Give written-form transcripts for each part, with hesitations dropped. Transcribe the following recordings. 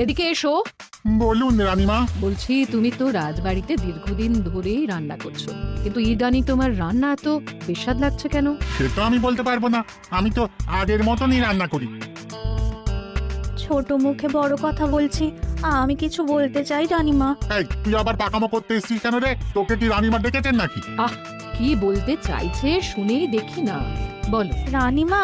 এদিকে এসো। বলুন রানীমা। বলছি তুমি তো রাজবাড়িতে দীর্ঘদিন ধরেই রান্না করছো, কিন্তু ইদানি তোমার রান্না এত বেস্বাদ লাগছে কেন? সে তো আমি বলতে পারবো না, আমি তো আগের মতনই রান্না করি। ছোট মুখে বড় কথা বলছি, আমি কিছু বলতে চাই রানীমা। এই তুই আবার পাকামো করতে এসছিস কেন রে? তোকে কি রানীমা ডেকেছেন নাকি? কি বলতে চাইছে শুনেই দেখি না, বলো। রানীমা,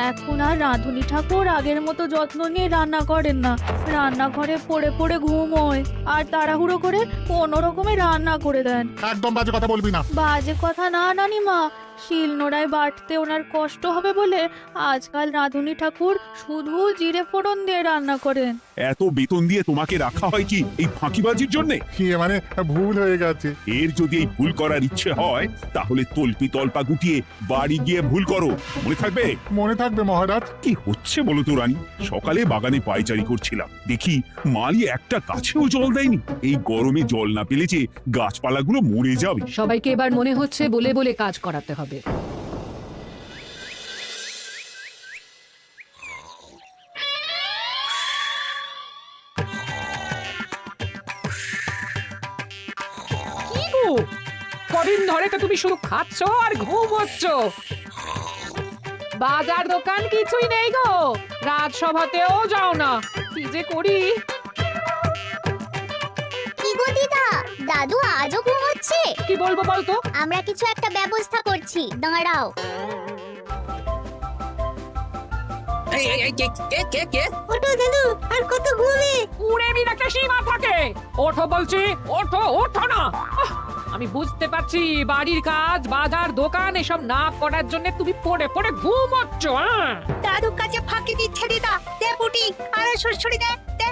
এখন আর রাঁধুনি ঠাকুর আগের মতো যত্ন নিয়ে রান্না করেন না। রান্নাঘরে পড়ে পড়ে ঘুমোয় আর তাড়াহুড়ো করে কোনো রকমে রান্না করে দেন। একদম বাজে কথা বলবি না। বাজে কথা না রানীমা, শিলনোড়ায় বাটতে ওনার কষ্ট হবে বলে আজকাল রাঁধুনি ঠাকুর শুধু জিরে ফোড়ন দিয়ে রান্না করেন। এত বেতন দিয়ে তোমাকে রাখা হয় কি এই ফাঁকিবাজির জন্য? মানে ভুল হয়ে গেছে। এর যদি এই ভুল করার ইচ্ছে হয় তাহলে তল্পি তল্পা গুটিয়ে বাড়ি গিয়ে ভুল করো, মনে থাকবে? মনে থাকবে মহারাজ। কি হচ্ছে বলো তো রানী? সকালে বাগানে পায়চারি করছিলাম, দেখি মালি একটা গাছেও জল দেয়নি। এই গরমে জল না পেলে যে গাছপালাগুলো মরে যাবে। সবাইকে এবার মনে হচ্ছে বলে বলে কাজ করাতে হবে। কি গো, কদিন ধরে তো তুমি শুধু খাচ্ছ আর ঘুমোচ্ছ। বাজার দোকান কিছুই নেই গো, রাজসভাতেও যাও না। কি যে করি। কি গো দিদা, দাদু আজও ঘুমোচ্ছে? কি বলবো বলতো? আমরা কিছু একটা ব্যবস্থা করছি, দাঁড়াও। ওঠো দাদু, আর কত ঘুমে? উড়ে বিরাকে সীমা থাকে। ওঠো বলছি, ওঠো ওঠো না। আমি বুঝতে পারছি বাড়ির কাজ, বাজার দোকান এসব না করার জন্য তুমি পড়ে পড়ে ঘুমোচ্ছ। দাদু কাছে ফাঁকি দিচ্ছে দিদা। দে পুটি, আর সরসরি দে দে।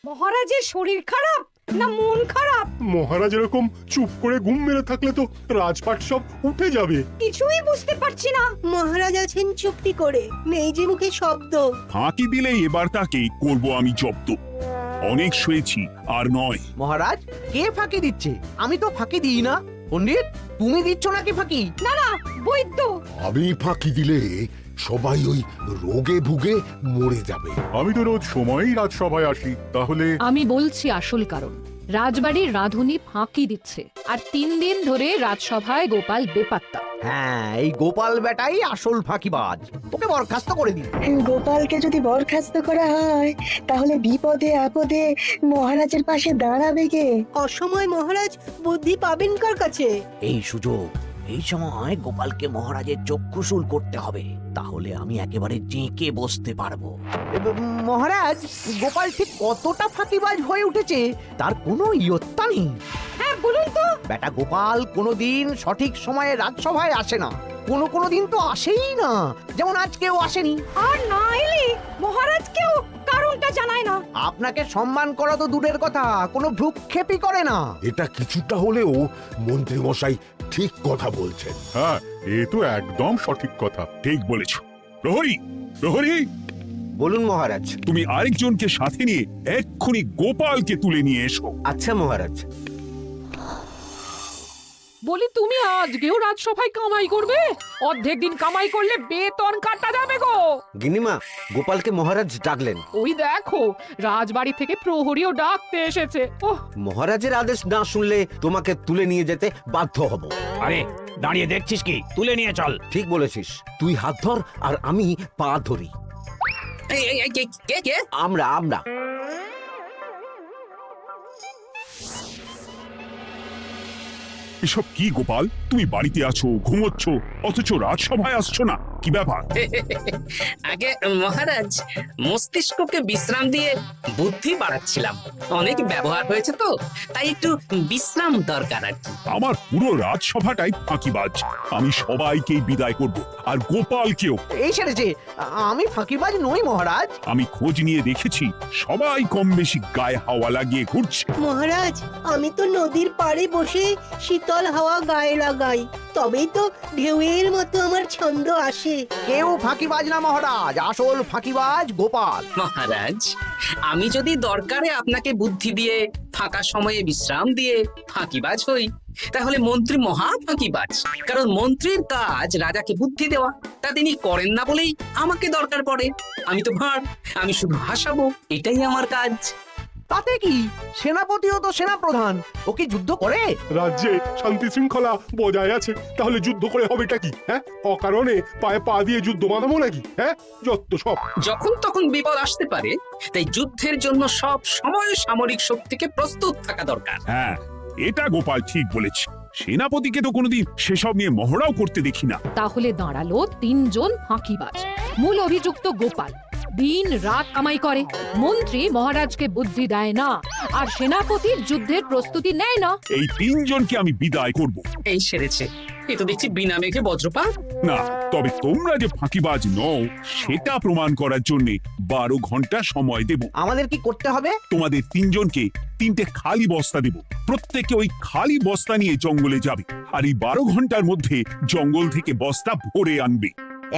মহারাজের শরীর খারাপ না মন খারাপ? মহারাজ এরকম চুপ করে ঘুম মেরে থাকলে তো রাজপাট সব উঠে যাবে। কিছুই বুঝতে পারছি না। মহারাজ আছেন চুপটি করে, নেই যে মুখে শব্দ। ফাঁকি দিলে এবার তাকে করব আমি জব্দ। অনেক শুয়েছি, আর নয়। মহারাজ, কে ফাঁকি দিচ্ছে? আমি তো ফাঁকি দিই না। পণ্ডিত, তুমি দিচ্ছ নাকি ফাঁকি? না না, বৈদ্য। আমি ফাঁকি দিলে সবাই ওই রোগে ভুগে মরে যাবে। আমি তো রোজ সময়ই রাজসভায় আসি, তাহলে আমি বলছি আসল কারণ। রাজবাড়ির রাঁধুনি ফাঁকি দিচ্ছে, আর 3 দিন ধরে রাজসভায় গোপাল বেপাত্তা। হ্যাঁ, এই গোপাল বেটাই আসল ফাঁকিবাজ। ওকে বরখাস্ত করে দিন। গোপালকে যদি বরখাস্ত করা হয় তাহলে বিপদে আপদে মহারাজের পাশে দাঁড়াবে কে? অসময় মহারাজ বুদ্ধি পাবেন কার কাছে? এই সুযোগ, এই সময় গোপালকে মহারাজের চক্ষুশূল করতে হবে, তাহলে আমি একেবারে জেঁকে বসতে পারবো। মহারাজ, গোপাল ঠিক কতটা ফাঁকিবাজ হয়ে উঠেছে তার কোনো ইয়ত্তা নেই। হ্যাঁ বলুন তো। বেটা গোপাল কোনোদিন সঠিক সময়ে রাজসভায় আসে না, কোনো দিন তো আসেই না, যেমন আজকেও আসেনি। আর না এলে মহারাজকেও কারণটা জানায় না। আপনাকে সম্মান করা তো দূরের কথা, কোনো ভ্রুক্ষেপই করে না। এটা কিছুটা হলেও মন্ত্রী মশাই ঠিক কথা বলছেন। হ্যাঁ, এ তো একদম সঠিক কথা। ঠিক বলেছ। প্রহরী, প্রহরী, বলুন মহারাজ। তুমি আরেকজনকে সাথে নিয়ে এক্ষুনি গোপালকে তুলে নিয়ে এসো। আচ্ছা মহারাজ। বলি তুমি আজকেও রাজসভায় কামাই করবে? অর্ধেক দিন কামাই করলে বেতন কাটা যাবে গো। গিন্নিমা, গোপালকে মহারাজ ডাকলেন। ওই দেখো, রাজবাড়ি থেকে প্রহরীও ডাকতে এসেছে। ওহ, মহারাজের আদেশ না শুনলে তোমাকে তুলে নিয়ে যেতে বাধ্য হব। আরে দাঁড়িয়ে দেখছিস কি? তুলে নিয়ে চল। ঠিক বলেছিস, তুই হাত ধর আর আমি পা ধরি। আমরা এসব কি গোপাল? তুমি বাড়িতে আছো, ঘুমোচ্ছ, অথচ রাজসভায় আসছো না, কি ব্যাপার? আগে মহারাজ, মস্তিষ্ককে বিশ্রাম দিয়ে বুদ্ধি বাড়াচ্ছিলাম। অনেক ব্যবহার হয়েছে তো, তাই একটু বিশ্রাম দরকার আর কি। আমার পুরো রাজসভাটাই ফাঁকিবাজ। আমি সবাইকেই বিদায় করব, আর গোপালকেও। এই সেরেছে, আমি ফাঁকিবাজ নই মহারাজ। আমি খোঁজ নিয়ে দেখেছি সবাই কম বেশি গায়ে হাওয়া লাগিয়ে ঘুরছে। মহারাজ, আমি তো নদীর পাড়ে বসে শীতল হাওয়া গায়ে লাগাই, তবেই তো ঢেউয়ের মতো আমার ছন্দ আসে। কেউ ফাঁকিবাজ না মহারাজ, আসল ফাঁকিবাজ গোপাল। মহারাজ, আমি যদি দরকারে আপনাকে বুদ্ধি দিয়ে, ফাঁকা সময়ে বিশ্রাম দিয়ে ফাঁকিবাজ হই, তাহলে মন্ত্রী মহা ফাঁকিবাজ। কারণ মন্ত্রীর কাজ রাজাকে বুদ্ধি দেওয়া, তা তিনি করেন না বলেই আমাকে দরকার পড়ে। আমি তো ভাঁড়, আমি শুধু হাসাবো, এটাই আমার কাজ। তাতে কি, সেনাপতিও তো সেনাপ্রধান, ও কি যুদ্ধ করে? রাজ্যে শান্তি শৃঙ্খলা বজায় আছে, তাহলে যুদ্ধ করে হবেটা কি? হ্যাঁ, অকারণে পায়ে পা দিয়ে যুদ্ধ বাঁধাবো নাকি? হ্যাঁ, যত সব। যখন তখন বিপদ আসতে পারে, তাই যুদ্ধের জন্য সব সময় সামরিক শক্তিকে প্রস্তুত থাকা দরকার। হ্যাঁ, এটা গোপাল ঠিক বলেছে। সেনাপতিকে তো কোনোদিন সেসব নিয়ে মহড়াও করতে দেখি না। তাহলে দাঁড়ালো 3 জন ফাঁকিবাজ। মূল অভিযুক্ত গোপাল দিন রাত কামাই করে, মন্ত্রী মহারাজকে বুদ্ধি দেয় না, আর সেনাপতি যুদ্ধের প্রস্তুতি নেয় না। এই 3 জনকে আমি বিদায় করব। এই সেরেছে, এ তো দেখছি বিনা মেঘে বজ্রপাত। না, তবে তোমরা যে ফাঁকিবাজ নও সেটা প্রমাণ করার জন্য 12 ঘন্টা সময় দেব। আমাদের কি করতে হবে? তোমাদের 3 জনকে 3টে খালি বস্তা দেব। প্রত্যেকে ওই খালি বস্তা নিয়ে জঙ্গলে যাবে, আর এই 12 ঘন্টার মধ্যে জঙ্গল থেকে বস্তা ভরে আনবে।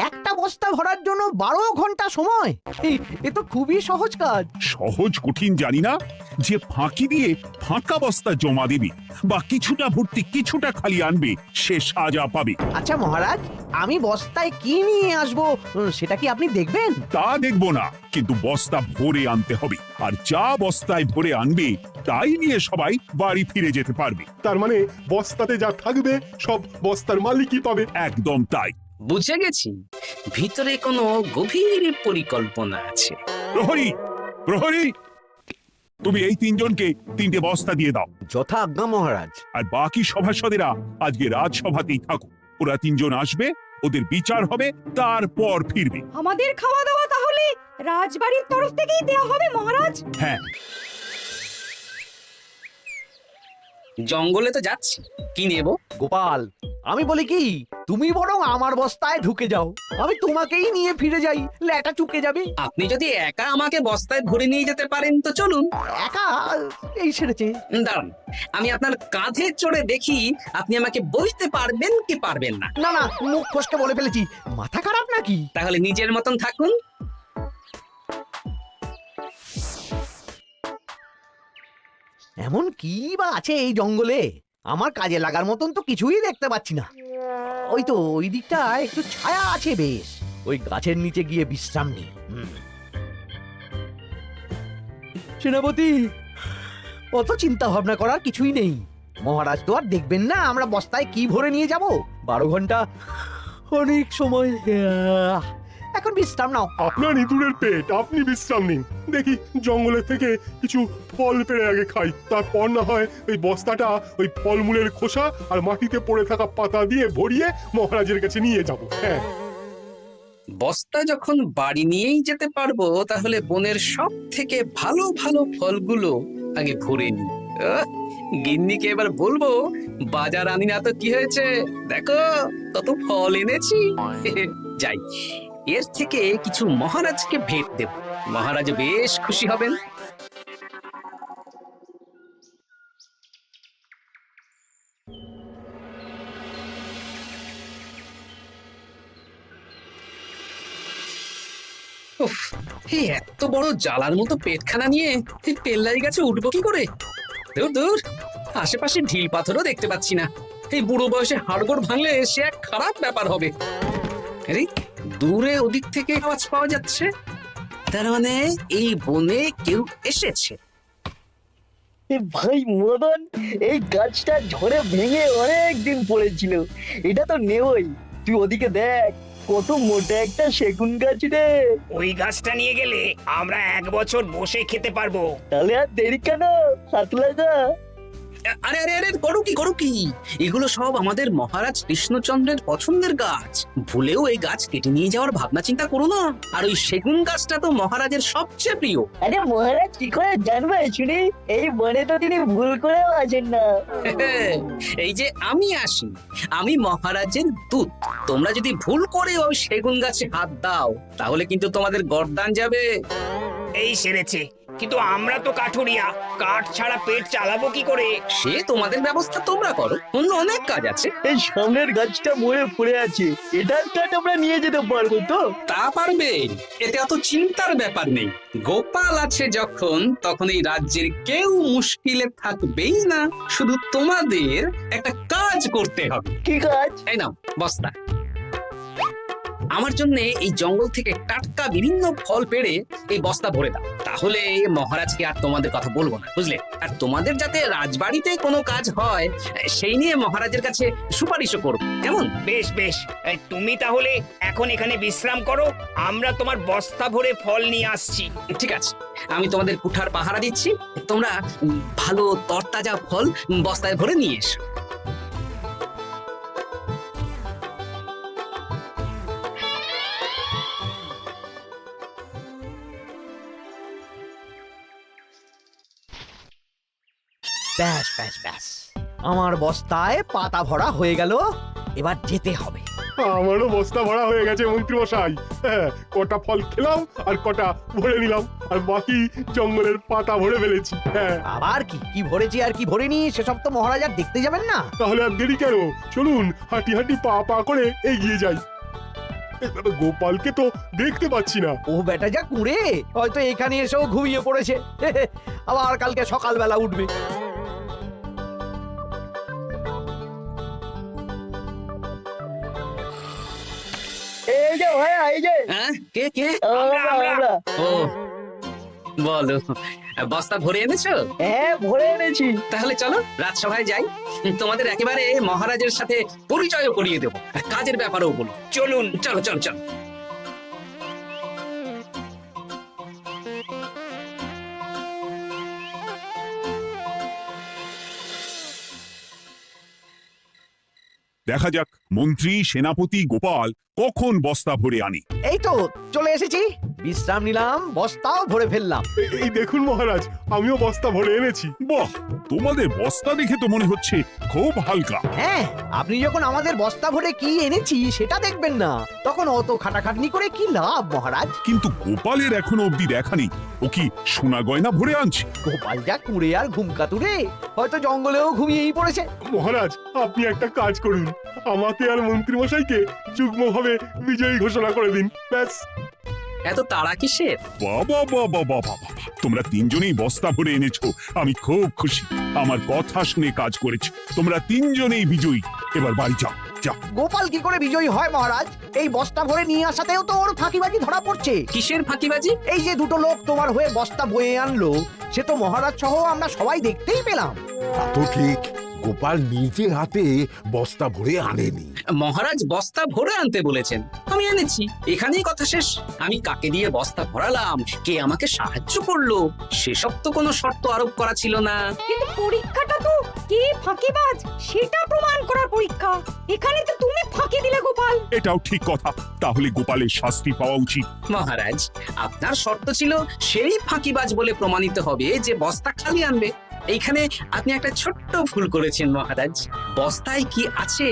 একটা বস্তা ভরার জন্য 12 ঘন্টা সময়? এ তো খুবই সহজ কাজ। সহজ কঠিন জানি না, যে ফাঁকি দিয়ে ফাঁকা বস্তা জমা দেবে বা কিছুটা ভর্তি কিছুটা খালি আনবে, সে সাজা পাবে। আচ্ছা মহারাজ, আমি বস্তায় কি নিয়ে আসবো সেটা কি আপনি দেখবেন? তা দেখবো না, কিন্তু বস্তা ভরে আনতে হবে, আর যা বস্তায় ভরে আনবে তাই নিয়ে সবাই বাড়ি ফিরে যেতে পারবে। তার মানে বস্তাতে যা থাকবে সব বস্তার মালিকই পাবে। একদম তাই। বুঝে গেছি, ভিতরে কোনো গভীর পরিকল্পনা আছে। প্রহরী, প্রহরী, তুমি এই 3 জনকে 3টে বস্তা দিয়ে দাও। যথা আজ্ঞা মহারাজ। আর বাকি সভাসদেরা আজকে রাজসভাতেই থাকুক। ওরা 3 জন আসবে, ওদের বিচার হবে, তারপর ফিরবে। আমাদের খাওয়া দাওয়া তাহলে রাজবাড়ির তরফ থেকেই দেওয়া হবে মহারাজ? হ্যাঁ, জঙ্গলে তো যাচ্ছি, কি নেব? গোপাল, আমি বলি কি, তুমি বরং আমার বস্তায় ঢুকে যাও, আমি তোমাকেই নিয়ে ফিরে যাই, ল্যাটা চুকে যাবে। আপনি যদি একা আমাকে বস্তায় ভরে নিয়ে যেতে পারেন তো চলুন। একা? এই সেরেছে। দাঁড়ান, আমি আপনার কাঁধে চড়ে দেখি আপনি আমাকে বইতে পারবেন কি পারবেন না। না না, মুখ ফসকে বলে ফেলেছি, মাথা খারাপ নাকি? তাহলে নিজের মতন থাকুন। এমন কি বা আছে এই জঙ্গলে? আমার কাজে লাগার মতন তো কিছুই দেখতে পাচ্ছি না। ওই তো ওই দিকটা একটু ছায়া আছে বেশ, ওই গাছের নিচে গিয়ে বিশ্রাম নি। সেনাপতি, অত চিন্তা ভাবনা করার কিছুই নেই। মহারাজ তো আর দেখবেন না আমরা বস্তায় কি ভরে নিয়ে যাব। 12 ঘন্টা অনেক সময়। এখন বিশ্রাম নাও। আপনার ইঁদুরের পেট, আপনি বিশ্রাম নিন। দেখি জঙ্গলের থেকে কিছু ফল পেড়ে আগে খাই, তারপর না হয় ওই বস্তাটা ওই ফলমূলের খোসা আর মাটিতে পড়ে থাকা পাতা দিয়ে ভরিয়ে মহারাজের কাছে নিয়ে যাব। হ্যাঁ, বস্তা যখন বাড়ি নিয়েই যেতে পারবো, তাহলে বনের সব থেকে ভালো ভালো ফলগুলো আগে ভরে নি। গিন্নিকে এবার বলবো, বাজার আনি না তো কি হয়েছে, দেখো কত ফল এনেছি। যাই, এর থেকে কিছু মহারাজকে ভেট দেব, মহারাজ বেশ খুশি হবেন। উফ, এই এত বড় জ্বালার মতো পেটখানা নিয়ে এই পেল্লাই গাছে উঠবো কি করে? দূর দূর, আশেপাশে ঢিল পাথরও দেখতে পাচ্ছি না। এই বুড়ো বয়সে হাড়গোড় ভাঙলে সে এক খারাপ ব্যাপার হবে। আরে দূরে ওদিক থেকে আওয়াজ পাওয়া যাচ্ছে, তার মানে এই বনে কেউ এসেছে। ভাই মদন, এই গাছটা ঝড়ে ভেঙে অনেক দিন পড়েছিল, এটা তো নেবই। তুই ওদিকে দেখ, কত মোটা একটা সেগুন গাছ রে। ওই গাছটা নিয়ে গেলে আমরা 1 বছর বসে খেতে পারবো। তাহলে আর দেরি কেন, হাত লাগা। আরে আরে আরে, করো কি, এগুলো সব আমাদের মহারাজ কৃষ্ণচন্দ্রের পছন্দের গাছ। ভুলেও এই গাছ কেটে নিয়ে যাওয়ার ভাবনা চিন্তা করো না। আর ওই সেগুন গাছটা তো মহারাজের সবচেয়ে প্রিয়। আরে মহারাজ কি করে জানবে শুনি, এই বনে তো তিনি ভুল করেও আসেন না। এই যে আমি আসি, আমি মহারাজের দূত। তোমরা যদি ভুল করে ওই সেগুন গাছে হাত দাও, তাহলে কিন্তু তোমাদের গর্দান যাবে। এই সেরেছে, কিন্তু আমরা তো কাঠুরিয়া, কাঠ ছাড়া পেট চালাবো কি করে? সে তোমাদের ব্যবস্থা তোমরা করো, অন্য অনেক কাজ আছে। এই সামনের গাছটা মরে পড়ে আছে, এটার কাঠ আমরা নিয়ে যেতে পারবো তো? তা পারবে, এতে অত চিন্তার ব্যাপার নেই। গোপাল আছে যখন, তখন এই রাজ্যের কেউ মুশকিলে থাকবেই না। শুধু তোমাদের একটা কাজ করতে হবে। কি কাজ? এই নাও বস্তা। আমার জন্য এই জঙ্গল থেকে টাটকা বিভিন্ন ফল পেড়ে এই বস্তা ভরে দাও, তাহলে মহারাজকে আর তোমাদের কথা বলবো না, বুঝলে? আর তোমাদের যাতে রাজবাড়িতে কোনো কাজ হয় সেই নিয়ে মহারাজের কাছে সুপারিশও করবো, কেমন? বেশ বেশ, তুমি তাহলে এখন এখানে বিশ্রাম করো, আমরা তোমার বস্তা ভরে ফল নিয়ে আসছি। ঠিক আছে, আমি তোমাদের কুঠার পাহারা দিচ্ছি, তোমরা ভালো তরতাজা ফল বস্তায় ভরে নিয়ে এসো। ব্যাস ব্যাস ব্যাস, আমার বস্তায় পাতা ভরা হয়ে গেল, এবার যেতে হবে। আমারও বস্তা ভরা হয়ে গেছে মন্ত্রী মশাই। হ্যাঁ, কটা ফল খেলাম আর কটা ভরে নিলাম, আর বাকি জঙ্গলের পাতা ভরে ফেলেছি। হ্যাঁ, আবার কি কি ভরেছি আর কি ভরিনি সেসব তো মহারাজ আর দেখতে যাবেন না। তাহলে আর দেরি কেন, চলুন হাঁটি হাঁটি পা পা করে এগিয়ে যাই। গোপালকে তো দেখতে পাচ্ছি না। ও বেটা যা কুঁড়ে, হয়তো এখানে এসেও ঘুমিয়ে পড়েছে। আবার কালকে সকালবেলা উঠবে। এই যে ভাইয়া, এই যে হ্যাঁ, কে কে? আমরা। ও বলো, বস্তা ভরে এনেছো? হ্যাঁ, ভরে এনেছি। তাহলে চলো রাজসভায় যাই, তোমাদের একেবারে মহারাজের সাথে পরিচয়ও করিয়ে দেবো, আর কাজের ব্যাপারেও বলবো। চলুন। চলো চলো চলো। দেখা যাক মন্ত্রী, সেনাপতি, গোপাল কখন বস্তা ভরে আনে। এই তো চলে এসেছি, বিশ্রাম নিলাম, বস্তাও ভরে ফেললাম। এই দেখুন মহারাজ, আমিও বস্তা ভরে এনেছি। বাহ, তোমাদের বস্তা দেখে তো মনে হচ্ছে খুব হালকা। হ্যাঁ, আপনি যখন আমাদের বস্তা ভরে কি এনেছি সেটা দেখবেন না, তখন অত খাটাখাটনি করে কি লাভ মহারাজ? কিন্তু গোপালের এখনো অব্দি দেখা নেই, ও কি সোনা গয়না ভরে আনছে? গোপাল যা কুঁড়ে আর ঘুমকাতুরে, হয়তো জঙ্গলেও ঘুমিয়েই পড়েছে। মহারাজ, আপনি একটা কাজ করুন, আমাকে আর মন্ত্রী মশাইকে যুগ্মভাবে বিজয়ী ঘোষণা করে দিন, ব্যাস। এত তাড়া কিসের? বাবা বাবা বাবা বাবা, তোমরা তিনজনেই বস্তা ভরে এনেছো, আমি খুব খুশি। আমার কথা শুনে কাজ করেছো, তোমরা তিনজনেই বিজয়ী। এবার বাড়ি যাও, যাও। গোপাল কি করে বিজয়ী হয় মহারাজ? এই বস্তা ভরে নিয়ে আসাতেও তো ওর ফাঁকিবাজি ধরা পড়ছে। কিসের ফাঁকিবাজি? এই যে দুটো লোক তোমার হয়ে বস্তা বয়ে আনলো, সে তো মহারাজ সহ আমরা সবাই দেখতেই পেলাম। তা তো ঠিক, গোপাল নিজে হাতে বস্তা ভরে আনেনি। মহারাজ বস্তা ভরে আনতে বলেছেন, আমি এনেছি, এখানেই কথা শেষ। আমি কাকে দিয়ে বস্তা ভরালাম, কে আমাকে সাহায্য করলো, সেসব তো কোনো শর্ত আরোপ করা ছিল না। কিন্তু পরীক্ষাটা তো কে ফাঁকিবাজ সেটা প্রমাণ করার পরীক্ষা। এখানে তো তুমি ফাঁকি দিলে গোপাল। এটাও ঠিক কথা, তাহলে গোপালের শাস্তি পাওয়া উচিত। মহারাজ, আপনার শর্ত ছিল সেই ফাঁকিবাজ বলে প্রমাণিত হবে যে বস্তা খালি আনবে। এইখানে আপনি একটা ছোট্ট ভুল করেছেন মহারাজ, বস্তায় কি আছে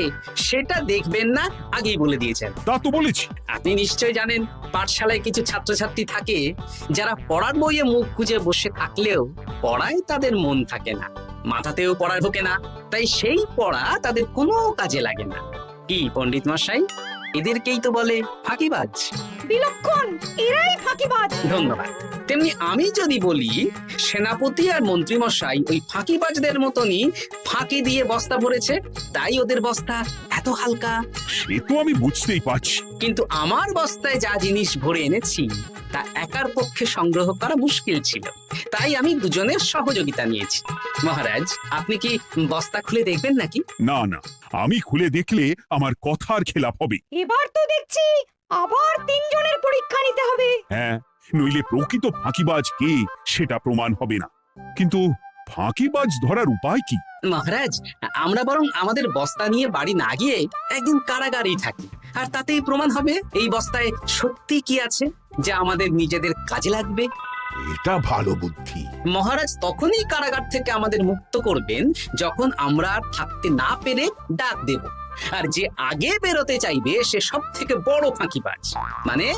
সেটা দেখবেন না আগেই বলে দিয়েছেন। তা তো বলেছি। আপনি নিশ্চয় জানেন, পাঠশালায় কিছু ছাত্রছাত্রী থাকে যারা পড়ার বইয়ে মুখ গুজে বসে থাকলেও পড়ায় তাদের মন থাকে না, মাথাতেও পড়া ঢোকে না, তাই সেই পড়া তাদের কোনো কাজে লাগে না। কি পণ্ডিত মশাই, এদেরকেই তো বলে ফাঁকিবাজ। বিলক্ষণ, এরাই ফাঁকিবাজ। ধন্যবাদ। তেমনি আমি যদি বলি সেনাপতি আর মন্ত্রী মশাই ওই ফাঁকিবাজদের মতনই ফাঁকি দিয়ে বস্তা ভরেছে, তাই ওদের বস্তা এত হালকা। সে তো আমি বুঝতেই পারছি। কিন্তু আমার বস্তায় যা জিনিস ভরে এনেছি তা একার পক্ষে সংগ্রহ করা মুশকিল ছিল, তাই আমি দুজনের সহযোগিতা নিয়েছি। মহারাজ, আপনি কি বস্তা খুলে দেখবেন নাকি? না না, আমি খুলে দেখলে আমার কথার খেলাপ হবে। এবার তো দেখছি আবার তিনজনের পরীক্ষা নিতে হবে। হ্যাঁ, নইলে প্রকৃত ফাঁকিবাজ কে সেটা প্রমাণ হবে না। কিন্তু ফাঁকিবাজ ধরার উপায় কি? মহারাজ, আমরা বরং আমাদের বস্তা নিয়ে বাড়ি না গিয়ে একদিন কারাগারেই থাকি, আর তাতেই প্রমাণ হবে এই বস্তায় সত্যি কি আছে যা আমাদের নিজেদের কাজে লাগবে। এটা ভালো বুদ্ধি। মহারাজ তখনই কারাগার থেকে আমাদের মুক্ত করবেন যখন আমরা আর থাকতে না পেরে ডাক দেব, আর যে আগে বেরোতে চাইবে সে সব থেকে বড় ফাঁকিবাজ, মানে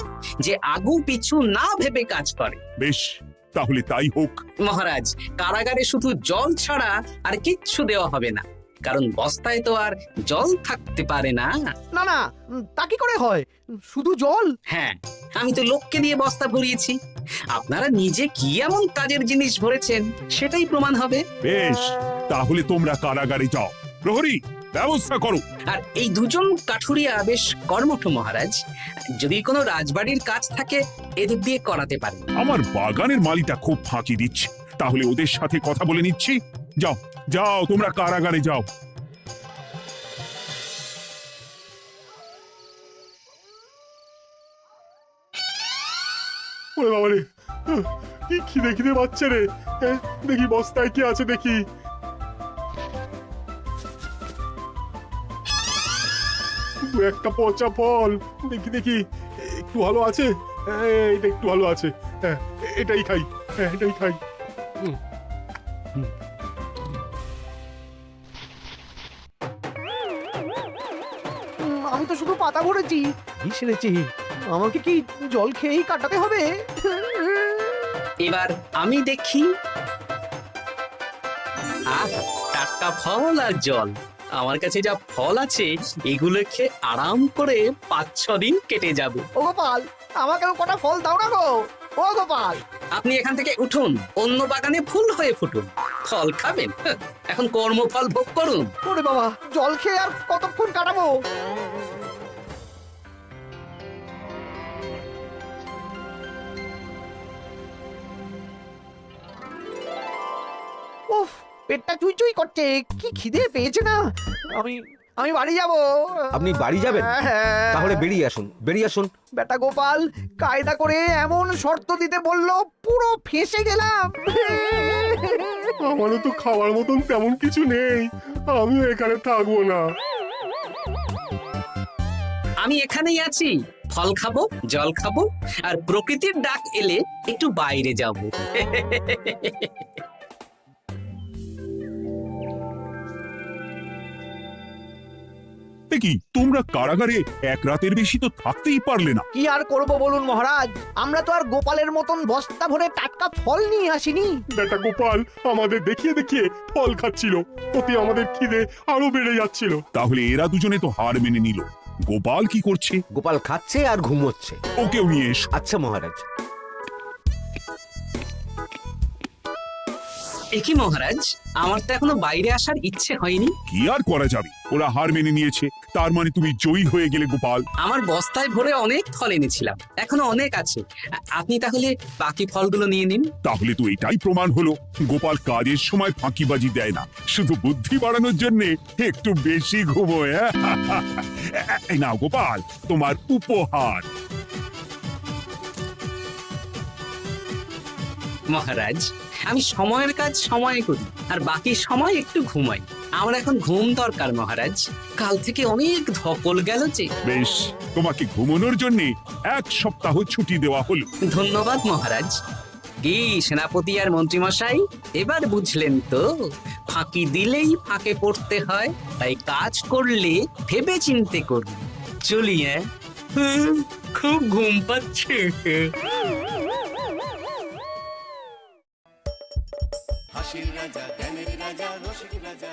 যে আগু পিছু না ভেবে কাজ করে। বেশ, তাহলে তাই হোক। মহারাজ, কারাগারে শুধু জল ছাড়া আর কিচ্ছু দেওয়া হবে না, কারণ বস্তায় তো আর জল থাকতে পারে না। না না, তা কি করে হয়? শুধু জল? হ্যাঁ, আমি তো লোককে দিয়ে বস্তা ভরিয়েছি। আপনারা নিজে কি এমন কাজের জিনিস ভরেছেন সেটাই প্রমাণ হবে। বেশ, তাহলে তোমরা কারাগারে যাও। প্রহরী, ব্যবস্থা করো। আর এই দুজন কাঠুরিয়া বেশ কর্মঠ মহারাজ, যদি কোনো রাজবাড়ির কাজ থাকে এদের দিয়ে করাতে পারেন। আমার বাগানের মালিটা খুব ফাঁকি দিচ্ছে, তাহলে ওদের সাথে কথা বলে নিচ্ছি। যাও যাও, তোমরা কারাগারে যাও। ওরে বাবা রে, কি খিদে খিদে পাচ্ছে রে। দেখি বস্তায় কি আছে দেখি। দু একটা পচা ফল, দেখি দেখি একটু ভালো আছে। এটা একটু ভালো আছে, হ্যাঁ এটাই খাই, হ্যাঁ এটাই খাই। আমি তো শুধু পাতা ভরেছি, কি সেরেছি? আমাকে কি জল খেয়েই কাটাতে হবে? এবার আমি দেখি। টাটকা ফল আর জল, আমার কাছে যা ফল আছে এগুলো খেয়ে আরাম করে 5-6 দিন কেটে যাবে। ও গোপাল, আমাকেও কটা ফল দাও না গো। ও গোপাল, আপনি এখান থেকে উঠুন, অন্য বাগানে ফুল হয়ে ফুটুন। ফল খাবেন, এখন কর্মফল ভোগ করুন। ওরে বাবা, জল খেয়ে আর কতক্ষণ কাটাবো? উফ, পেটটা চুই চুই করছে, কি খিদে পেয়েছে না। আমি আমি বাড়ি যাব। আপনি বাড়ি যাবেন? হ্যাঁ। তাহলে বেরিয়ে আসুন, বেরিয়ে আসুন। বেটা গোপাল কায়দা করে এমন শর্ত দিতে বললো, পুরো ফেঁসে গেলাম। আমারও তো খাওয়ার মতন তেমন কিছু নেই, আমিও এখানে থাকবো না। আমি এখানেই আছি, ফল খাবো, জল খাবো, আর প্রকৃতির ডাক এলে একটু বাইরে যাব। কি তোমরা কারাগারে এক রাতের বেশি তো থাকতেই পারলে না? কি আর করব বলুন মহারাজ, আমরা তো আর গোপালের মতন বস্তা ভরে টাটকা ফল নিয়ে আসিনি। বেটা গোপাল আমাদের দেখিয়ে দেখিয়ে ফল খাচ্ছিল, ওতে আমাদের খিদে আরো বেড়ে যাচ্ছিল। তাহলে এরা দুজনে তো হার মেনে নিল। গোপাল কি করছে? গোপাল খাচ্ছে আর ঘুমোচ্ছে। ওকেও নিয়ে এসো। আচ্ছা মহারাজ। একই মহারাজ, আমার তো এখনো বাইরে আসার ইচ্ছে হয়নি। কি আর করা যাবে, ওরা হার মেনে নিয়েছে, তার মানে তুমি জয়ী হয়ে গেলে গোপাল। আমার বস্তায় ভরে অনেক ফল এনেছিলাম, এখনো অনেক আছে। আপনি তাহলে বাকি ফলগুলো নিয়ে নিন। তাহলে তো এটাই প্রমাণ হলো গোপাল কাজের সময় ফাঁকিবাজি দেয় না, শুধু বুদ্ধি বাড়ানোর জন্য একটু বেশি ঘুমোয়। এই নাও গোপাল, তোমার উপহার। মহারাজ, আমি সময়ের কাজ সময়ে করি আর বাকি সময় একটু ঘুমাই। আমার এখন ঘুম দরকার মহারাজ, কাল থেকে অনেক ধকল গেল যে। বেশ, তোমাকে ঘুমানোর জন্য 1 সপ্তাহ ছুটি দেওয়া হলো। ধন্যবাদ মহারাজ। কি সেনাপতি আর মন্ত্রীমশাই, এবার বুঝলেন তো, ফাঁকি দিলেই ফাঁকে পড়তে হয়, তাই কাজ করলে ভেবে চিন্তে করুন। চলি। খুব ঘুম পাচ্ছে। হাসির রাজা, জ্ঞানের রাজা, রসিক রাজা।